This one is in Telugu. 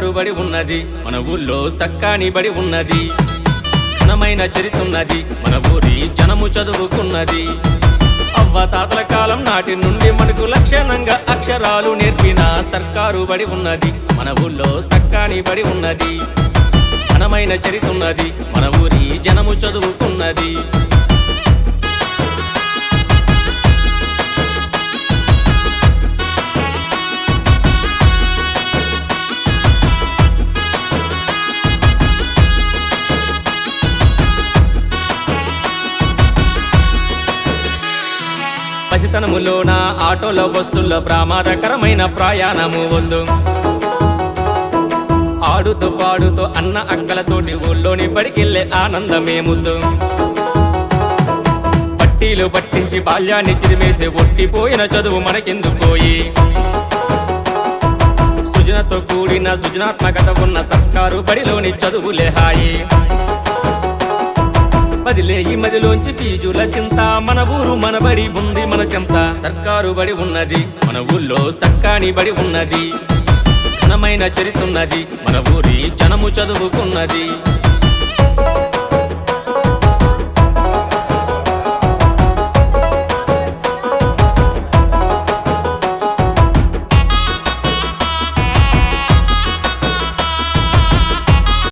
సర్కారు బడి ఉన్నది మన ఊళ్ళో సక్కాని బడి ఉన్నది ఘనమైన చరిత్రున్నది మన ఊరి జనము చదువుకున్నది అవ్వ తాతల కాలం నాటి నుండి మనకు లక్షణంగా అక్షరాలు నేర్పిన సర్కారు బడి ఉన్నది మన ఊళ్ళో సక్కాని బడి ఉన్నది ఘనమైన చరిత్రున్నది మన ఊరి జనము చదువుకున్నది పసితనములోన ఆటోలో బస్సుల్లో ప్రమాదకరమైన ప్రయాణము వద్దు ఆడుతూ పాడుతూ అన్న అక్కలతోటి ఊళ్ళోని బడికెళ్ళే ఆనందమే ముద్దు పట్టీలు పట్టించి బాల్యాన్ని చిరిమేసే ఒట్టిపోయిన చదువు మనకెందుకోయి సృజనతో కూడిన సృజనాత్మకత ఉన్న సర్కారు బడిలోని చదువులే హాయి బదిలేయి మదిలోంచి ఫీజుల చింత మన ఊరు మన బడి ఉంది మన చెంత సర్కారు బడి ఉన్నది మన ఊళ్ళో సక్కాని బడి ఉన్నది ఘనమైన చరిత్రున్నది మన ఊరి జనము చదువుకున్నది